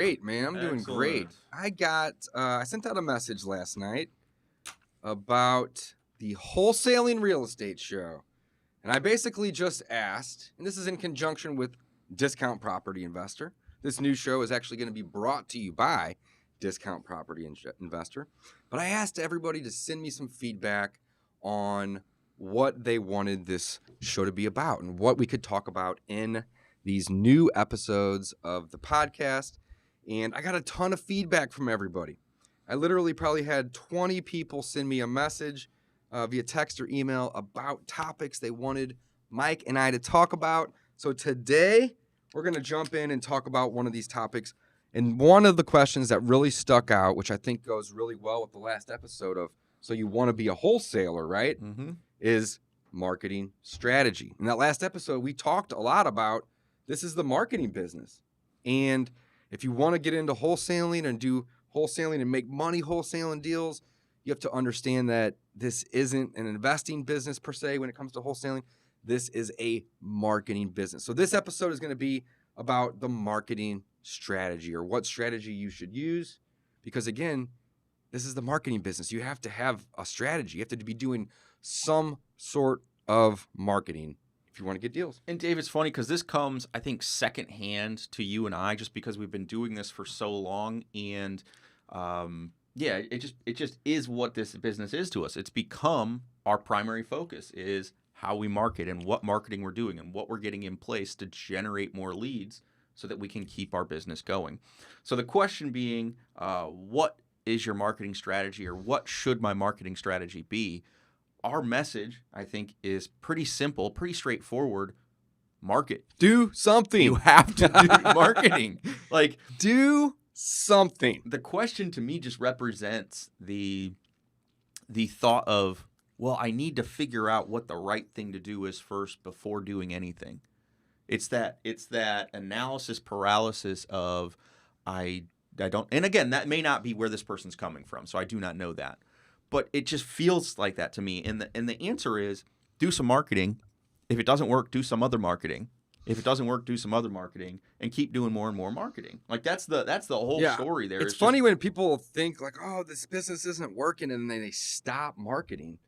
Great, man. I'm doing great. Excellent. I sent out a message last night about the Wholesaling Real Estate Show. And I basically just asked, and this is in conjunction with Discount Property Investor. This new show is actually going to be brought to you by Discount Property Investor. But I asked everybody to send me some feedback on what they wanted this show to be about and what we could talk about in these new episodes of the podcast. And I got a ton of feedback from everybody. I literally probably had 20 people send me a message via text or email about topics they wanted Mike and I to talk about. So today, we're going to jump in and talk about one of these topics. And one of the questions that really stuck out, which I think goes really well with the last episode of, so you want to be a wholesaler, right? Mm-hmm. Is marketing strategy. In that last episode, we talked a lot about this is the marketing business. And if you want to get into wholesaling and do wholesaling and make money wholesaling deals, you have to understand that this isn't an investing business per se when it comes to wholesaling. This is a marketing business. So this episode is going to be about the marketing strategy or what strategy you should use. Because again, this is the marketing business. You have to have a strategy. You have to be doing some sort of marketing if you want to get deals. And Dave, it's funny because this comes, I think, secondhand to you and I, just because we've been doing this for so long. And it just is what this business is to us. It's become our primary focus is how we market and what marketing we're doing and what we're getting in place to generate more leads so that we can keep our business going. So the question being, what is your marketing strategy, or what should my marketing strategy be? Our message, I think, is pretty simple, pretty straightforward. Market. Do something. You have to do marketing. Like, do something. The question to me just represents the thought of, well, I need to figure out what the right thing to do is first before doing anything. It's that analysis paralysis of I don't, and again, that may not be where this person's coming from, so I do not know that. But it just feels like that to me. And the answer is do some marketing. If it doesn't work, do some other marketing. If it doesn't work, do some other marketing, and keep doing more and more marketing. Like that's the whole story there. It's funny when people think like, oh, this business isn't working, and then they stop marketing.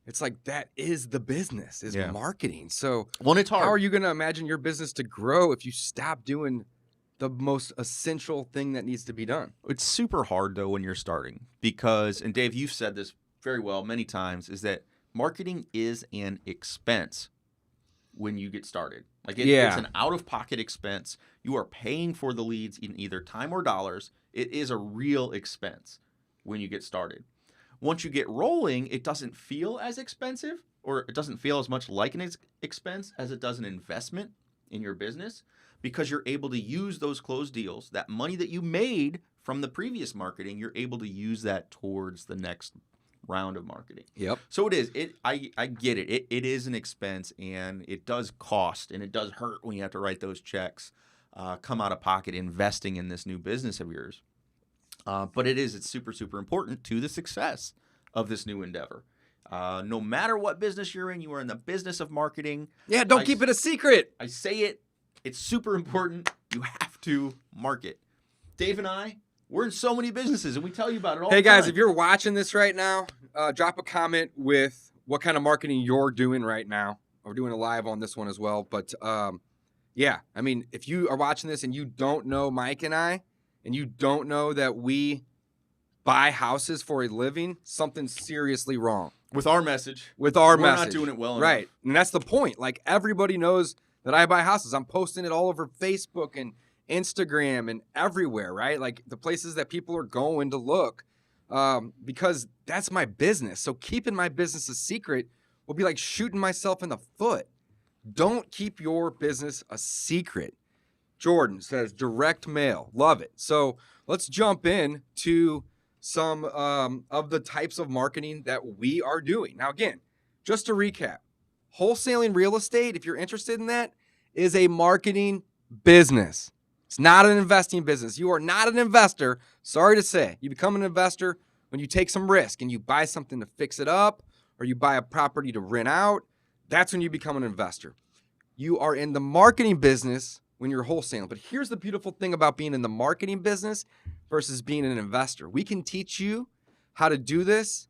It's like that is the business, is marketing. So it's hard. How are you going to imagine your business to grow if you stop doing the most essential thing that needs to be done? It's super hard, though, when you're starting because, and Dave, you've said this very well many times, is that marketing is an expense when you get started. Like it's an out-of-pocket expense. You are paying for the leads in either time or dollars. It is a real expense when you get started. Once you get rolling, it doesn't feel as expensive, or it doesn't feel as much like an expense as it does an investment in your business, because you're able to use those closed deals, that money that you made from the previous marketing, you're able to use that towards the next round of marketing. Yep. So it is. I get it. It is an expense, and it does cost, and it does hurt when you have to write those checks, come out of pocket investing in this new business of yours. But it's super, super important to the success of this new endeavor. No matter what business you're in, you are in the business of marketing. Yeah, don't keep it a secret. I say it. It's super important. You have to market. Dave and I, we're in so many businesses, and we tell you about it all the time. Hey, guys, if you're watching this right now, drop a comment with what kind of marketing you're doing right now. We're doing a live on this one as well. But, if you are watching this and you don't know Mike and I, and you don't know that we buy houses for a living, something's seriously wrong. With our message. We're not doing it well enough. Right. And that's the point. Like, everybody knows that I buy houses. I'm posting it all over Facebook and Instagram and everywhere, right? Like, the places that people are going to look, because that's my business. So keeping my business a secret will be like shooting myself in the foot. Don't keep your business a secret. Jordan says direct mail. Love it. So let's jump in to some of the types of marketing that we are doing. Now, again, just to recap, wholesaling real estate, if you're interested in that, is a marketing business. It's not an investing business. You are not an investor. Sorry to say. You become an investor when you take some risk and you buy something to fix it up, or you buy a property to rent out. That's when you become an investor. You are in the marketing business when you're wholesaling. But here's the beautiful thing about being in the marketing business versus being an investor. We can teach you how to do this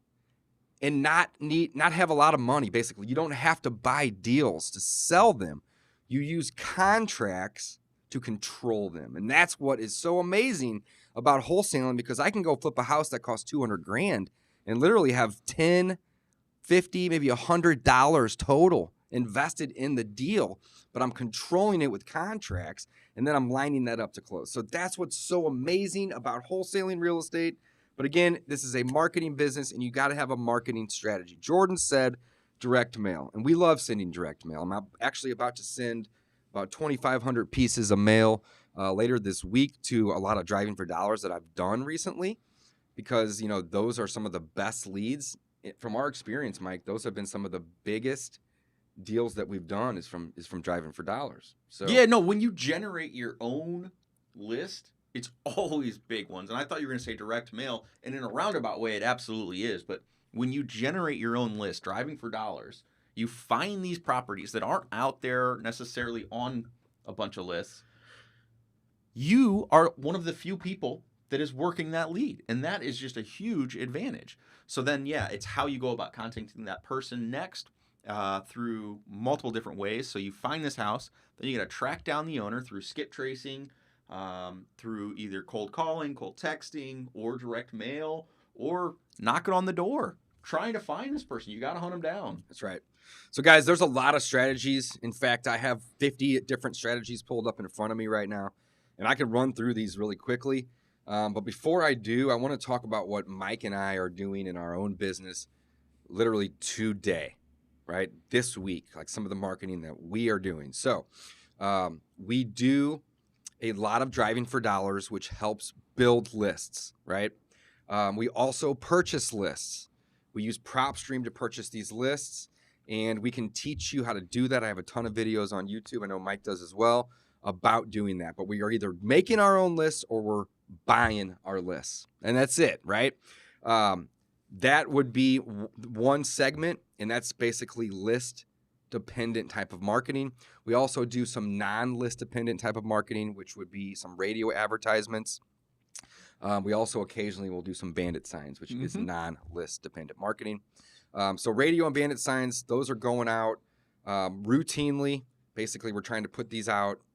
and not have a lot of money. Basically, you don't have to buy deals to sell them. You use contracts to control them. And that's what is so amazing about wholesaling, because I can go flip a house that costs $200,000 and literally have $10, $50, maybe $100 total invested in the deal, but I'm controlling it with contracts, and then I'm lining that up to close. So that's what's so amazing about wholesaling real estate. But again, this is a marketing business, and you got to have a marketing strategy. Jordan said direct mail, and we love sending direct mail. I'm actually about to send about 2,500 pieces of mail later this week to a lot of Driving for Dollars that I've done recently, because those are some of the best leads. From our experience, Mike, those have been some of the biggest deals that we've done is from Driving for Dollars. So yeah, no, when you generate your own list, it's always big ones. And I thought you were going to say direct mail, and in a roundabout way, it absolutely is. But when you generate your own list, Driving for Dollars, you find these properties that aren't out there necessarily on a bunch of lists. You are one of the few people that is working that lead, and that is just a huge advantage. So then, yeah, it's how you go about contacting that person next through multiple different ways. So you find this house, then you got to track down the owner through skip tracing, through either cold calling, cold texting, or direct mail, or knocking on the door, trying to find this person. You got to hunt them down. That's right. So guys, there's a lot of strategies. In fact, I have 50 different strategies pulled up in front of me right now, and I can run through these really quickly. But before I do, I want to talk about what Mike and I are doing in our own business literally today, right? This week, like some of the marketing that we are doing. So we do a lot of Driving for Dollars, which helps build lists, right? We also purchase lists. We use PropStream to purchase these lists, and we can teach you how to do that. I have a ton of videos on YouTube. I know Mike does as well about doing that. But we are either making our own lists or we're buying our lists, and that's it, right? That would be one segment, and that's basically list dependent type of marketing. We also do some non-list dependent type of marketing, which would be some radio advertisements. We also occasionally will do some bandit signs, which is non-list dependent marketing. So radio and bandit signs, those are going out routinely. Basically, we're trying to put these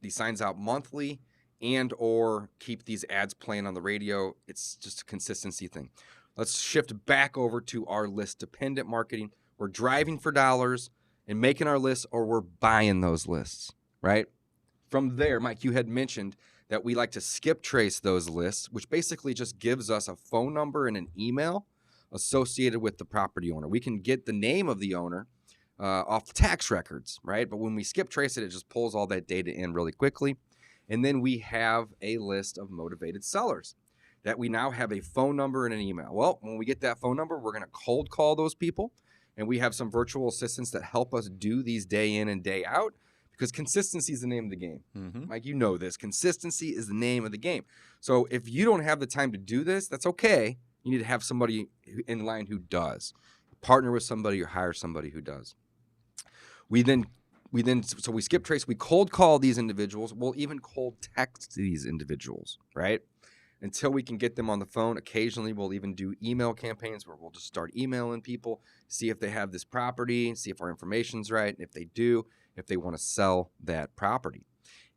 signs out monthly, and or keep these ads playing on the radio. It's just a consistency thing. Let's shift back over to our list dependent marketing. We're driving for dollars and making our lists, or we're buying those lists, right? From there, Mike, you had mentioned that we like to skip trace those lists, which basically just gives us a phone number and an email associated with the property owner. We can get the name of the owner off the tax records, right? But when we skip trace it, it just pulls all that data in really quickly. And then we have a list of motivated sellers that we now have a phone number and an email. Well, when we get that phone number, we're going to cold call those people. And we have some virtual assistants that help us do these day in and day out, because consistency is the name of the game. Mike, you know this. Consistency is the name of the game. So if you don't have the time to do this, that's okay. You need to have somebody in line who does. Partner with somebody or hire somebody who does. So we skip trace, we cold call these individuals. We'll even cold text these individuals, right? Until we can get them on the phone. Occasionally, we'll even do email campaigns where we'll just start emailing people, see if they have this property, see if our information's right. And if they do, if they want to sell that property.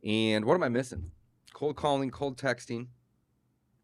And what am I missing? Cold calling, cold texting,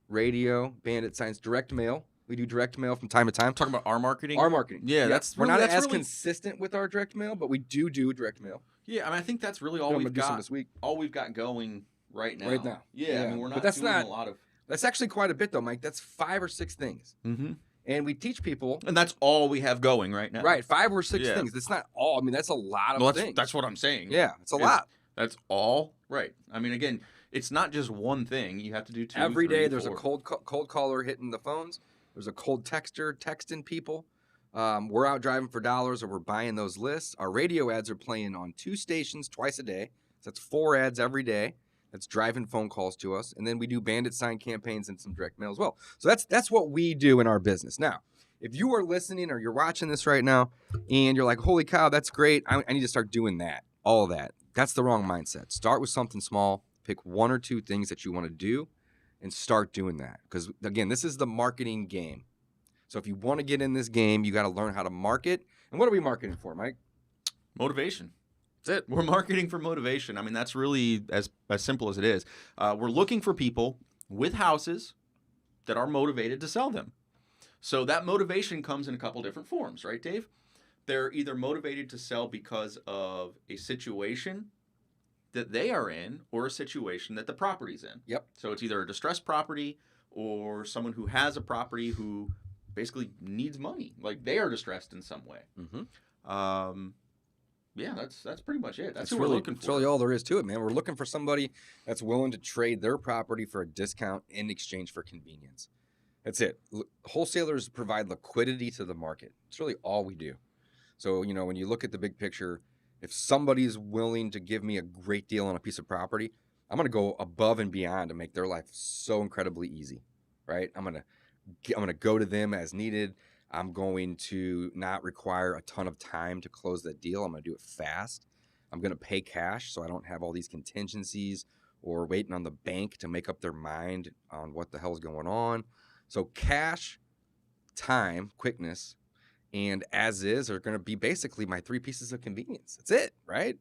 radio, bandit signs, direct mail. We do direct mail from time to time. Talking about our marketing? Our marketing. Yeah, we're not as consistent with our direct mail, but we do direct mail. Yeah, I mean, I think that's really all we've got this week. All we've got going right now. Right now. Yeah. I mean, we're not doing a lot of. That's actually quite a bit, though, Mike. That's 5 or 6 things. And we teach people. And that's all we have going right now. Right, 5 or 6 things. That's not all. I mean, that's a lot of things. That's what I'm saying. Yeah, it's a lot. That's all right. I mean, again, it's not just one thing. You have to do 2. Every 3, day there's 4. a cold caller hitting the phones. There's a cold texter texting people. We're out driving for dollars, or we're buying those lists. Our radio ads are playing on 2 stations twice a day. So that's 4 ads every day. That's driving phone calls to us. And then we do bandit sign campaigns and some direct mail as well. So that's what we do in our business. Now, if you are listening or you're watching this right now and you're like, holy cow, that's great. I need to start doing that. All of that. That's the wrong mindset. Start with something small. Pick 1 or 2 things that you want to do and start doing that. Because, again, this is the marketing game. So if you want to get in this game, you got to learn how to market. And what are we marketing for, Mike? Motivation. That's it. We're marketing for motivation. I mean, that's really as simple as it is. We're looking for people with houses that are motivated to sell them. So that motivation comes in a couple different forms, right, Dave? They're either motivated to sell because of a situation that they are in or a situation that the property's in. Yep. So it's either a distressed property or someone who has a property who basically needs money. Like they are distressed in some way. Yeah, that's pretty much it. That's who we're looking for. That's really all there is to it, man. We're looking for somebody that's willing to trade their property for a discount in exchange for convenience. That's it. Wholesalers provide liquidity to the market. It's really all we do. So, when you look at the big picture, if somebody's willing to give me a great deal on a piece of property, I'm going to go above and beyond to make their life so incredibly easy, right? I'm going to go to them as needed. I'm going to not require a ton of time to close that deal. I'm going to do it fast. I'm going to pay cash so I don't have all these contingencies or waiting on the bank to make up their mind on what the hell's going on. So cash, time, quickness, and as is are going to be basically my 3 pieces of convenience. That's it, right?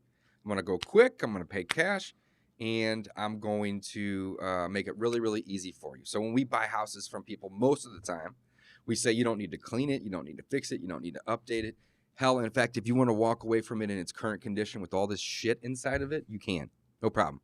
I'm going to go quick. I'm going to pay cash. And I'm going to make it really, really easy for you. So when we buy houses from people, most of the time, we say you don't need to clean it. You don't need to fix it. You don't need to update it. Hell, in fact, if you want to walk away from it in its current condition with all this shit inside of it, you can. No problem.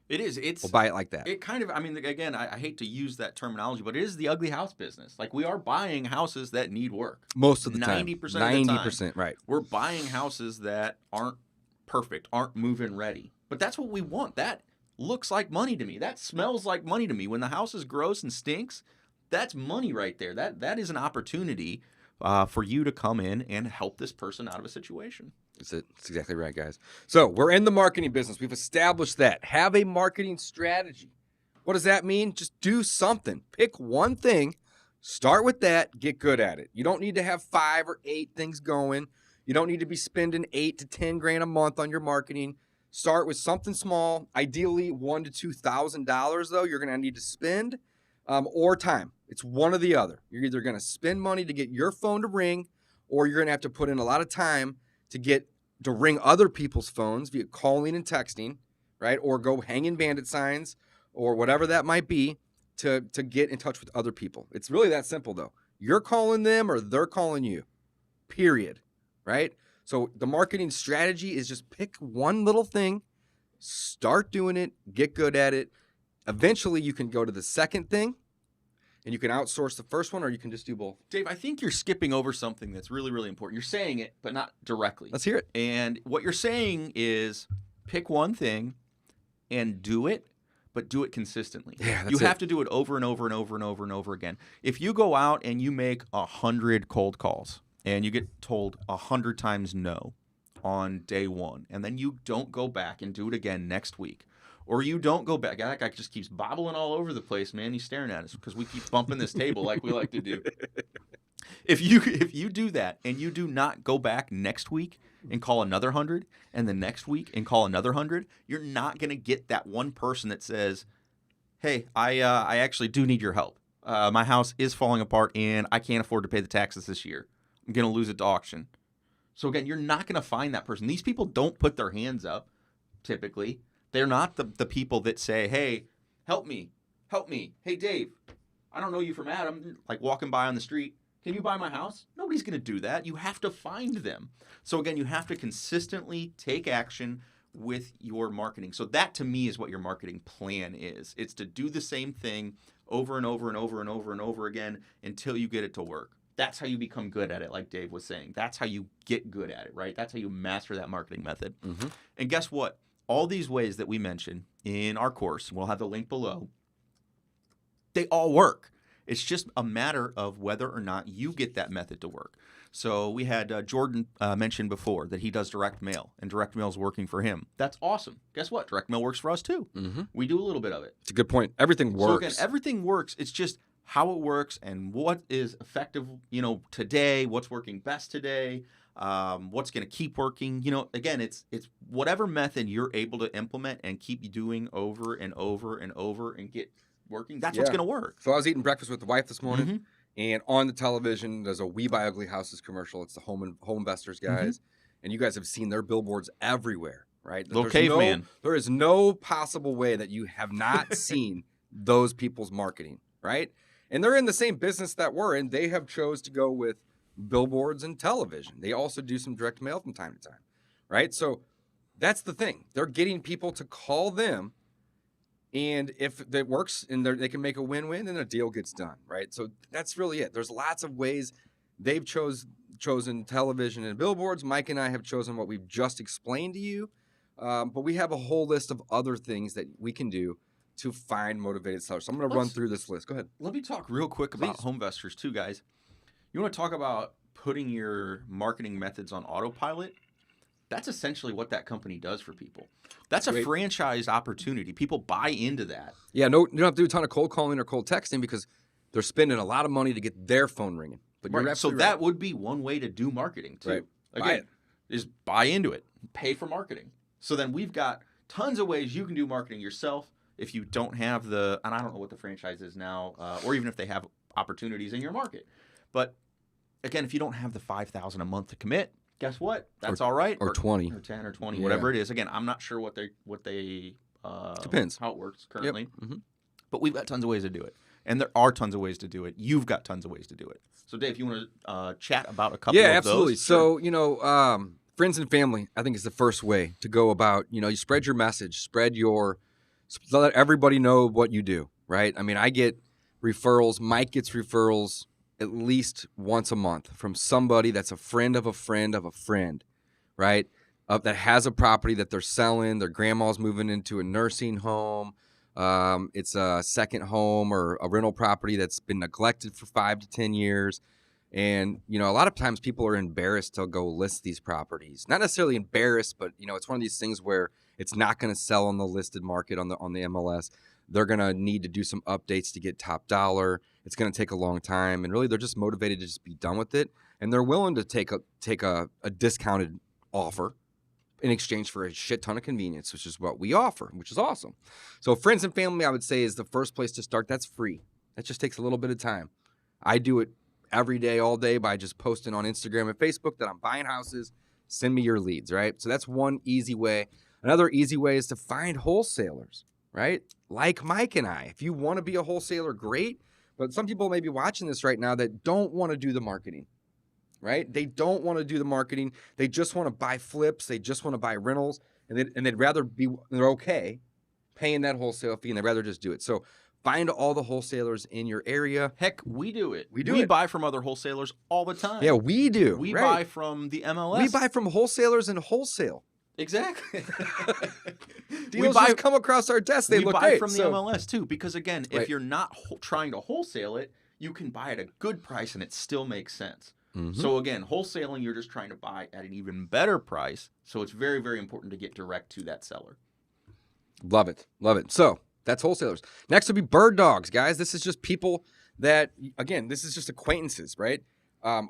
It is. We'll buy it like that. It kind of, I mean, again, I hate to use that terminology, but it is the ugly house business. Like we are buying houses that need work. Most of the time. 90% of the time. 90%, right. We're buying houses that aren't perfect, aren't move-in ready. But that's what we want. That looks like money to me. That smells like money to me. When the house is gross and stinks, that's money right there. That is an opportunity for you to come in and help this person out of a situation. That's it. That's exactly right, guys. So we're in the marketing business. We've established that. Have a marketing strategy. What does that mean? Just do something. Pick one thing. Start with that. Get good at it. You don't need to have 5 or 8 things going. You don't need to be spending $8,000 to $10,000 a month on your marketing. Start with something small. Ideally, $1,000 to $2,000 though. You're going to need to spend or time. It's one or the other. You're either going to spend money to get your phone to ring, or you're going to have to put in a lot of time to ring other people's phones via calling and texting, right? Or go hanging bandit signs or whatever that might be to get in touch with other people. It's really that simple though. You're calling them or they're calling you, period, right? So the marketing strategy is just pick one little thing, start doing it, get good at it. Eventually you can go to the second thing and you can outsource the first one, or you can just do both. Dave, I think you're skipping over something that's really, really important. You're saying it, but not directly. Let's hear it. And what you're saying is pick one thing and do it, but do it consistently. Yeah, that's you have to do it over and over and over and over and over again. If you go out and you make 100 cold calls and you get told 100 times no on day one, and then you don't go back and do it again next week, or you don't go back. That guy just keeps bobbling all over the place, man. He's staring at us because we keep bumping this table like we like to do. If you do that and you do not go back next week and call another 100, and the next week and call another 100, you're not going to get that one person that says, hey, I actually do need your help. My house is falling apart and I can't afford to pay the taxes this year. I'm going to lose it to auction. So again, you're not going to find that person. These people don't put their hands up, typically. They're not the people that say, hey, help me. Hey, Dave, I don't know you from Adam, like walking by on the street. Can you buy my house? Nobody's going to do that. You have to find them. So again, you have to consistently take action with your marketing. So that to me is what your marketing plan is. It's to do the same thing over and over and over and over and over again until you get it to work. That's how you become good at it, like Dave was saying. That's how you get good at it, right? That's how you master that marketing method. Mm-hmm. And guess what? All these ways that we mention in our course, we'll have the link below, they all work. It's just a matter of whether or not you get that method to work. So we had Jordan mention before that he does direct mail, and direct mail is working for him. That's awesome. Guess what? Direct mail works for us too. Mm-hmm. We do a little bit of it. It's a good point. Everything works. So again, everything works. It's just how it works and what is effective, today, what's working best today. what's going to keep working. Again, it's whatever method you're able to implement and keep doing over and over and over and get working. That's what's going to work. So I was eating breakfast with the wife this morning, and on the television there's a We Buy Ugly Houses commercial. It's the Homevestors guys, and you guys have seen their billboards everywhere, right? Little caveman. There is no possible way that you have not seen those people's marketing, right? And they're in the same business that we're in. They have chose to go with billboards and television. They also do some direct mail from time to time, right? So that's the thing. They're getting people to call them, and if it works and they can make a win-win, then a deal gets done, right? So that's really it. There's lots of ways. They've chosen television and billboards. Mike and I have chosen what we've just explained to you, but we have a whole list of other things that we can do to find motivated sellers. So I'm going to run through this list. Go ahead. Let me talk real quick about Homevestors too, guys. You want to talk about putting your marketing methods on autopilot? That's essentially what that company does for people. That's a franchise opportunity. People buy into that. Yeah, no, you don't have to do a ton of cold calling or cold texting because they're spending a lot of money to get their phone ringing. But you're absolutely that would be one way to do marketing too. Right. Again, is buy into it, pay for marketing. So then we've got tons of ways you can do marketing yourself if you don't have and I don't know what the franchise is now, or even if they have opportunities in your market. But again, if you don't have the $5,000 a month to commit, guess what? That's all right. Or 20. Or 10 or 20, whatever it is. Again, I'm not sure what they depends how it works currently. Yep. But we've got tons of ways to do it. And there are tons of ways to do it. You've got tons of ways to do it. So Dave, you want to chat about a couple of those? Yeah, absolutely. So, friends and family, I think is the first way to go about, you spread your message, let everybody know what you do, right? I mean, I get referrals. Mike gets referrals at least once a month from somebody that's a friend of a friend of a friend, right? That has a property that they're selling. Their grandma's moving into a nursing home. It's a second home or a rental property that's been neglected for 5 to 10 years. And, a lot of times people are embarrassed to go list these properties. Not necessarily embarrassed, but, it's one of these things where it's not going to sell on the listed market on the MLS. They're going to need to do some updates to get top dollar. It's going to take a long time. And really, they're just motivated to just be done with it. And they're willing to take a discounted offer in exchange for a shit ton of convenience, which is what we offer, which is awesome. So friends and family, I would say, is the first place to start. That's free. That just takes a little bit of time. I do it every day, all day, by just posting on Instagram and Facebook that I'm buying houses. Send me your leads, right? So that's one easy way. Another easy way is to find wholesalers, right? Like Mike and I. If you want to be a wholesaler, great. But some people may be watching this right now that don't want to do the marketing, right? They don't want to do the marketing. They just want to buy flips. They just want to buy rentals. And they'd rather they're okay paying that wholesale fee, and they'd rather just do it. So find all the wholesalers in your area. Heck, we do it. We buy from other wholesalers all the time. Yeah, we do. We buy from the MLS. We buy from wholesalers and wholesale. Exactly. Deals just come across our desk. They look great. We buy from the MLS too, because again, if you're not trying to wholesale it, you can buy at a good price and it still makes sense. So again, wholesaling, you're just trying to buy at an even better price. So it's very, very important to get direct to that seller. Love it. Love it. So that's wholesalers. Next would be bird dogs, guys. This is just people that, again, this is just acquaintances, right?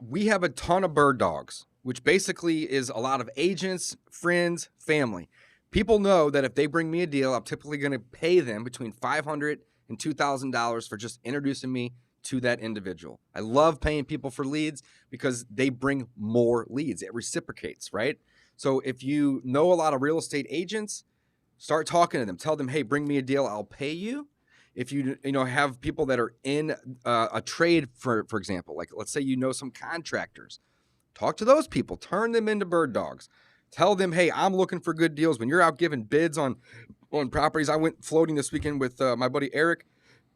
We have a ton of bird dogs, which basically is a lot of agents, friends, family. People know that if they bring me a deal, I'm typically going to pay them between $500 and $2,000 for just introducing me to that individual. I love paying people for leads because they bring more leads. It reciprocates, right? So if you know a lot of real estate agents, start talking to them. Tell them, hey, bring me a deal. I'll pay you. If you have people that are in a trade, for example, like let's say some contractors, talk to those people. Turn them into bird dogs. Tell them, hey, I'm looking for good deals. When you're out giving bids on properties, I went floating this weekend with my buddy Eric,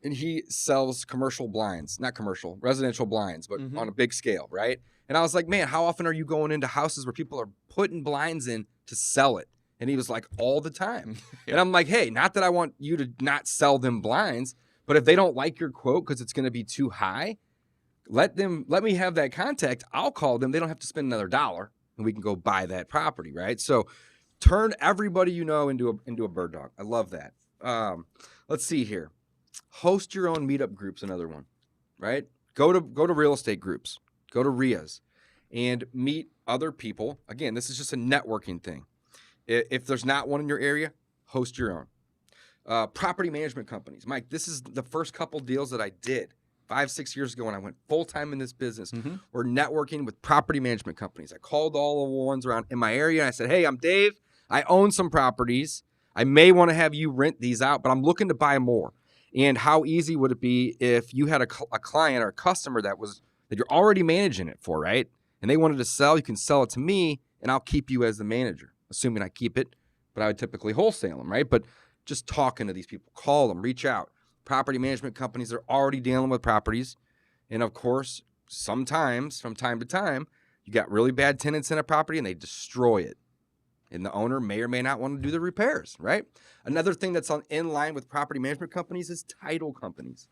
and he sells commercial blinds, not commercial, residential blinds, but on a big scale, right? And I was like, man, how often are you going into houses where people are putting blinds in to sell it? And he was like, all the time. And I'm like, hey, not that I want you to not sell them blinds, but if they don't like your quote because it's going to be too high, let me have that contact. I'll call them. They don't have to spend another $1, and we can go buy that property, right? So turn everybody you know into a bird dog. I love that. Let's see here. Host your own meetup groups, another one, right? Go to real estate groups. Go to RIAs. and meet other people. Again, this is just a networking thing. If there's not one in your area, host your own. Property management companies. Mike, this is the first couple deals that I did 5-6 years ago when I went full-time in this business. We're networking with property management companies. I called all the ones around in my area, and I said, hey, I'm Dave. I own some properties. I may want to have you rent these out, but I'm looking to buy more. And how easy would it be if you had a client or a customer that you're already managing it for, right? And they wanted to sell, you can sell it to me, and I'll keep you as the manager, assuming I keep it, but I would typically wholesale them, right? But just talking to these people, call them, reach out. Property management companies are already dealing with properties. And of course, sometimes, from time to time, you got really bad tenants in a property and they destroy it. And the owner may or may not want to do the repairs, right? Another thing that's in line with property management companies is title companies.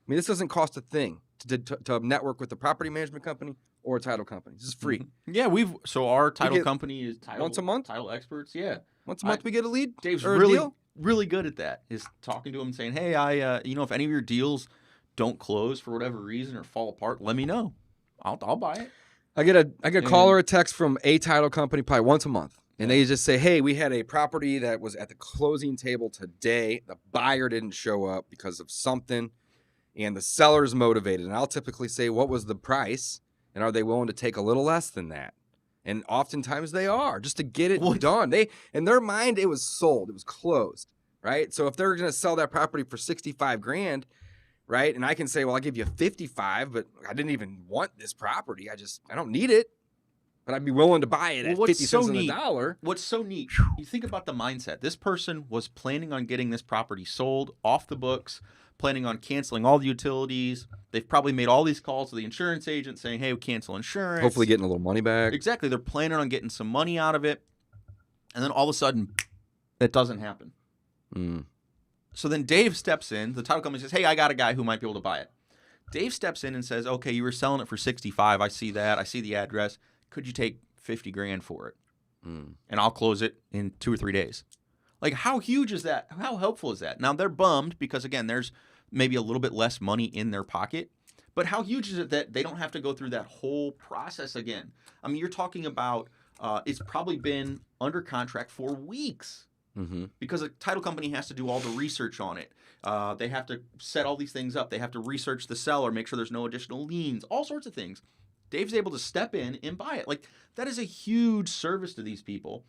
I mean, this doesn't cost a thing to network with a property management company or a title company. This is free. Yeah, so our title company is once a month. Title experts, yeah. Once a month we get a lead. Dave's or a really deal? really good at that. Is talking to him saying, "Hey, if any of your deals don't close for whatever reason or fall apart, let me know. I'll buy it." I get a call or a text from a title company probably once a month. And they just say, hey, we had a property that was at the closing table today. The buyer didn't show up because of something, and the seller's motivated. And I'll typically say, what was the price? And are they willing to take a little less than that? And oftentimes they are, just to get it done. In their mind, it was sold. It was closed, right? So if they're going to sell that property for $65,000, right? And I can say, well, I'll give you 55, but I didn't even want this property. I don't need it. But I'd be willing to buy it at 50 cents on the dollar. What's so neat, you think about the mindset. This person was planning on getting this property sold off the books, planning on canceling all the utilities. They've probably made all these calls to the insurance agent saying, hey, we cancel insurance. Hopefully getting a little money back. Exactly. They're planning on getting some money out of it. And then all of a sudden, it doesn't happen. So then Dave steps in. The title company says, hey, I got a guy who might be able to buy it. Dave steps in and says, okay, you were selling it for 65. I see that. I see the address. Could you take $50,000 for it? And I'll close it in 2 or 3 days. Like, how huge is that? How helpful is that? Now, they're bummed because, again, there's maybe a little bit less money in their pocket. But how huge is it that they don't have to go through that whole process again? I mean, you're talking about it's probably been under contract for weeks because a title company has to do all the research on it. They have to set all these things up. They have to research the seller, make sure there's no additional liens, all sorts of things. Dave's able to step in and buy it. Like, that is a huge service to these people.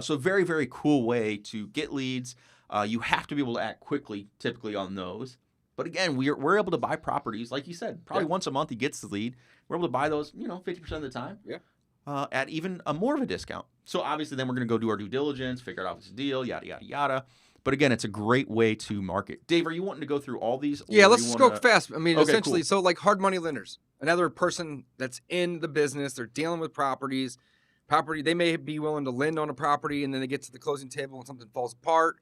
So very, very cool way to get leads. You have to be able to act quickly, typically, on those. But again, we're able to buy properties, like you said, probably once a month he gets the lead. We're able to buy those, 50% of the time at even more of a discount. So obviously then we're going to go do our due diligence, figure out if it's a deal, yada, yada, yada. But again, it's a great way to market. Dave, are you wanting to go through all these? Yeah, let's go fast. I mean, essentially, cool. So like hard money lenders, another person that's in the business, they're dealing with properties. They may be willing to lend on a property, and then they get to the closing table and something falls apart.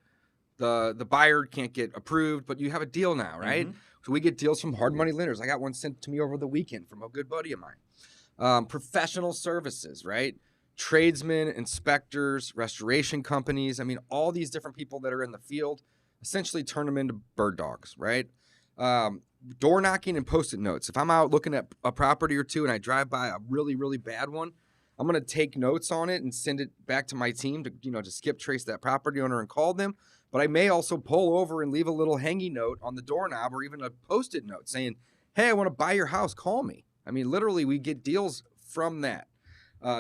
The buyer can't get approved, but you have a deal now, right? So we get deals from hard money lenders. I got one sent to me over the weekend from a good buddy of mine. Professional services, right? Tradesmen, inspectors, restoration companies. I mean, all these different people that are in the field, essentially turn them into bird dogs, right? Door knocking and Post-it notes. If I'm out looking at a property or two and I drive by a really, really bad one, I'm going to take notes on it and send it back to my team to skip trace that property owner and call them. But I may also pull over and leave a little hanging note on the doorknob or even a Post-it note saying, hey, I want to buy your house. Call me. I mean, literally, we get deals from that.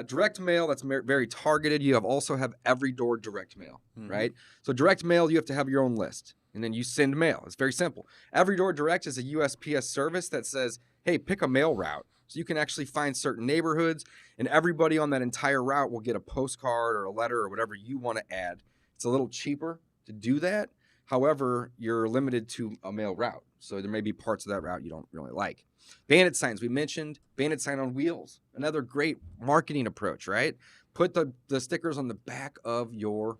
Direct mail, that's very targeted. You also have every door direct mail, right? So direct mail, you have to have your own list, and then you send mail. It's very simple. Every door direct is a USPS service that says, hey, pick a mail route. So you can actually find certain neighborhoods, and everybody on that entire route will get a postcard or a letter or whatever you want to add. It's a little cheaper to do that. However, you're limited to a mail route. So there may be parts of that route you don't really like. Bandit signs, we mentioned. Bandit sign on wheels, another great marketing approach, right? Put the stickers on the back of your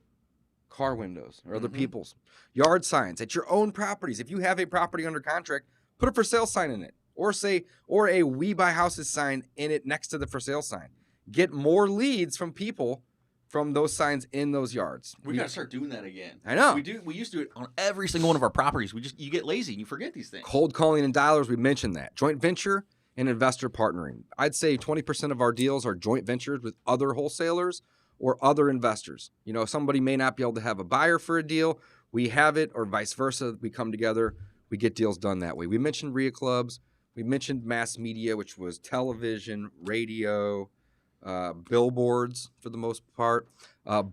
car windows or other people's. Yard signs at your own properties. If you have a property under contract, put a for sale sign in it. Or a We Buy Houses sign in it next to the for sale sign. Get more leads from people from those signs in those yards. We got to start doing that again. I know. We used to do it on every single one of our properties. You get lazy and you forget these things. Cold calling and dialers, we mentioned that. Joint venture, and investor partnering. I'd say 20% of our deals are joint ventures with other wholesalers or other investors. You know, somebody may not be able to have a buyer for a deal. We have it, or vice versa. We come together, we get deals done that way. We mentioned RIA clubs. We mentioned mass media, which was television, radio, billboards for the most part.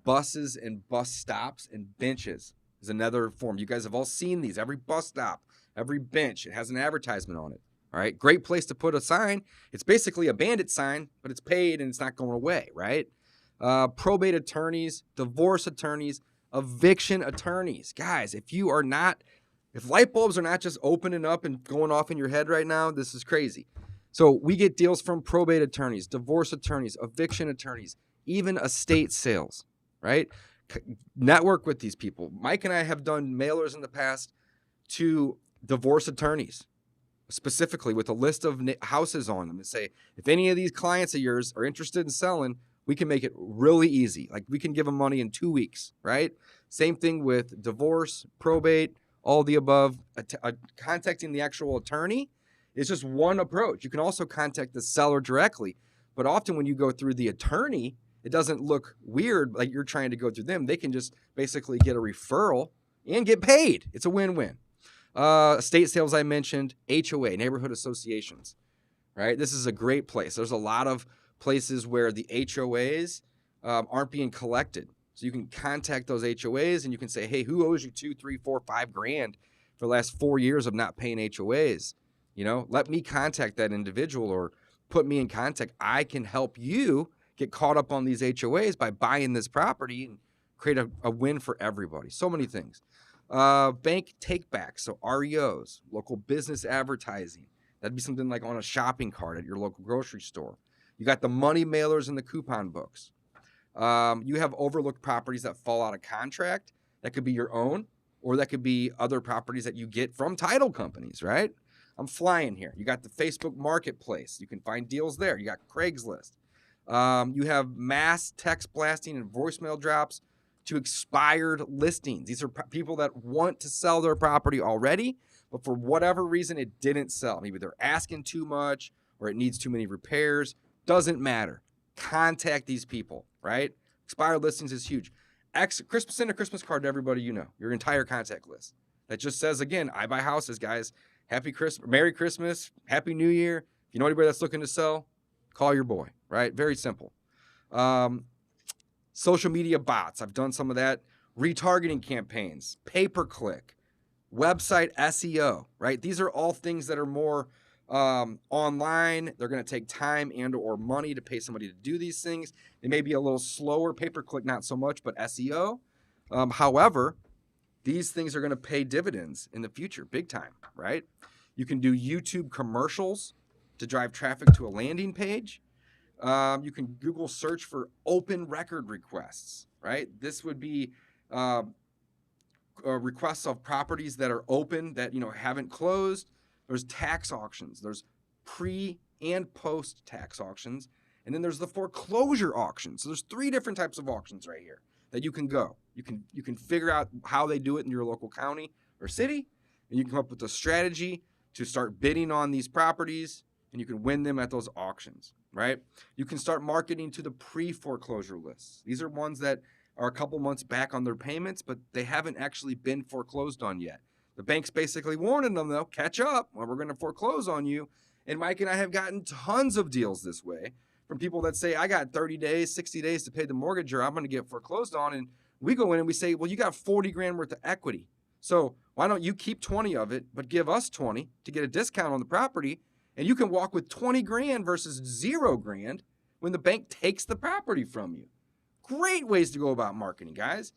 Buses and bus stops and benches is another form. You guys have all seen these. Every bus stop, every bench, it has an advertisement on it. All right, great place to put a sign. It's basically a bandit sign, but it's paid and it's not going away, right? Probate attorneys, divorce attorneys, eviction attorneys. Guys, if light bulbs are not just opening up and going off in your head right now, this is crazy. So we get deals from probate attorneys, divorce attorneys, eviction attorneys, even estate sales, right? Network with these people. Mike and I have done mailers in the past to divorce attorneys, specifically with a list of houses on them, and say, if any of these clients of yours are interested in selling, we can make it really easy. Like, we can give them money in 2 weeks, right? Same thing with divorce, probate, all the above. Contacting the actual attorney is just one approach. You can also contact the seller directly, but often when you go through the attorney, it doesn't look weird like you're trying to go through them. They can just basically get a referral and get paid. It's a win-win. Estate sales, I mentioned, HOA, neighborhood associations, right? This is a great place. There's a lot of places where the HOAs aren't being collected. So you can contact those HOAs and you can say, hey, who owes you $2, $3, $4, $5,000 for the last 4 years of not paying HOAs? You know, let me contact that individual or put me in contact. I can help you get caught up on these HOAs by buying this property and create a win for everybody. So many things. Bank takebacks, so REOs, local business advertising. That'd be something like on a shopping cart at your local grocery store. You got the money mailers and the coupon books. You have overlooked properties that fall out of contract. That could be your own, or that could be other properties that you get from title companies, right? I'm flying here. You got the Facebook Marketplace. You can find deals there. You got Craigslist. You have mass text blasting and voicemail drops to expired listings. These are people that want to sell their property already, but for whatever reason, it didn't sell. Maybe they're asking too much or it needs too many repairs. Doesn't matter. Contact these people, right? Expired listings is huge. Send a Christmas card to everybody you know, your entire contact list. That just says, again, I buy houses, guys. Happy Christmas, Merry Christmas, Happy New Year. If you know anybody that's looking to sell, call your boy, right? Very simple. Social media bots. I've done some of that. Retargeting campaigns, pay-per-click, website SEO, right? These are all things that are more online. They're going to take time and or money to pay somebody to do these things. They may be a little slower. Pay-per-click, not so much, but SEO. However, these things are going to pay dividends in the future, big time, right? You can do YouTube commercials to drive traffic to a landing page. You can Google search for open record requests, right? This would be requests of properties that are open that, you know, haven't closed. There's tax auctions. There's pre and post tax auctions. And then there's the foreclosure auction. So there's 3 different types of auctions right here that you can go. You can figure out how they do it in your local county or city, and you can come up with a strategy to start bidding on these properties, and you can win them at those auctions, right? You can start marketing to the pre-foreclosure lists. These are ones that are a couple months back on their payments, but they haven't actually been foreclosed on yet. The bank's basically warning them, though, catch up, or we're going to foreclose on you. And Mike and I have gotten tons of deals this way from people that say, I got 30 days, 60 days to pay the mortgage, or I'm going to get foreclosed on. And we go in and we say, well, you got 40 grand worth of equity. So why don't you keep 20 of it, but give us 20 to get a discount on the property? And you can walk with 20 grand versus 0 grand when the bank takes the property from you. Great ways to go about marketing, guys.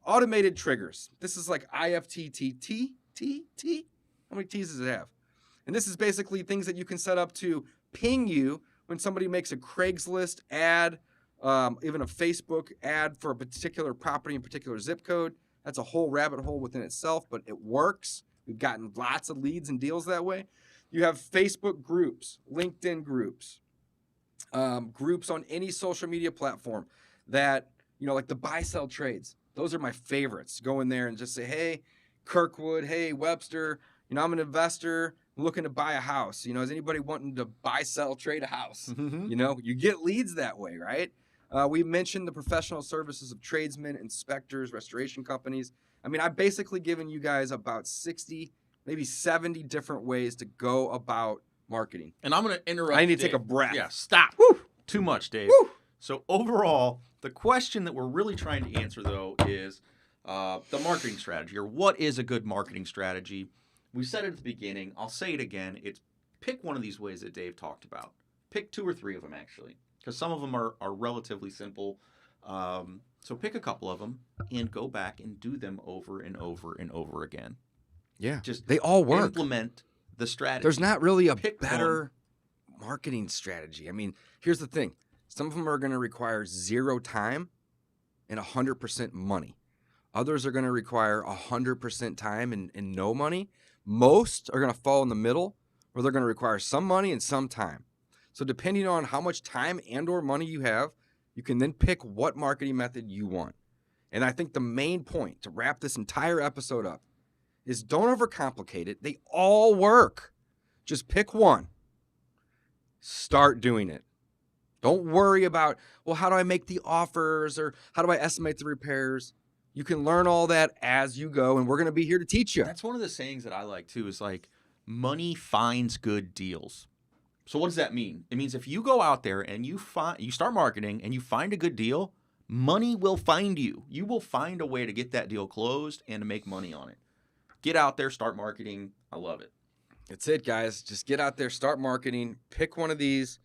Automated triggers. This is like IFTTT. How many T's does it have? And this is basically things that you can set up to ping you when somebody makes a Craigslist ad, even a Facebook ad for a particular property in particular zip code. That's a whole rabbit hole within itself, but it works. We've gotten lots of leads and deals that way. You have Facebook groups, LinkedIn groups, groups on any social media platform that, you know, like the buy-sell trades. Those are my favorites. Go in there and just say, hey, Kirkwood, hey, Webster, you know, I'm an investor. looking to buy a house. Is anybody wanting to buy, sell, trade a house? Mm-hmm. You get leads that way, right? We mentioned the professional services of tradesmen, inspectors, restoration companies. I've basically given you guys about 60, maybe 70 different ways to go about marketing. And I'm going to interrupt. I need to Dave. take a breath. Yeah, stop. Woo! Too much, Dave. Woo! So overall, the question that we're really trying to answer, though, is the marketing strategy, or what is a good marketing strategy? We said it at the beginning. I'll say it again. It's pick one of these ways that Dave talked about. Pick 2 or 3 of them, actually, because some of them are relatively simple. So pick a couple of them and go back and do them over and over and over again. Yeah, Just they all work. Implement the strategy. There's not really a Pick better marketing strategy. Here's the thing. Some of them are going to require 0 time and 100% money. Others are going to require 100% time and no money. Most are going to fall in the middle, where they're going to require some money and some time. So depending on how much time and or money you have, you can then pick what marketing method you want. And I think the main point to wrap this entire episode up is don't overcomplicate it. They all work. Just pick one. Start doing it. Don't worry about, well, how do I make the offers or how do I estimate the repairs? You can learn all that as you go, and we're going to be here to teach you. That's one of the sayings that I like, too, is like, money finds good deals. So what does that mean? It means if you go out there and you start marketing and you find a good deal, money will find you. You will find a way to get that deal closed and to make money on it. Get out there, start marketing. I love it. That's it, guys. Just get out there, start marketing, pick one of these,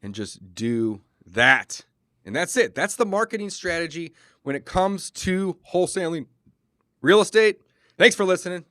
and just do that. And that's it. That's the marketing strategy when it comes to wholesaling real estate. Thanks for listening.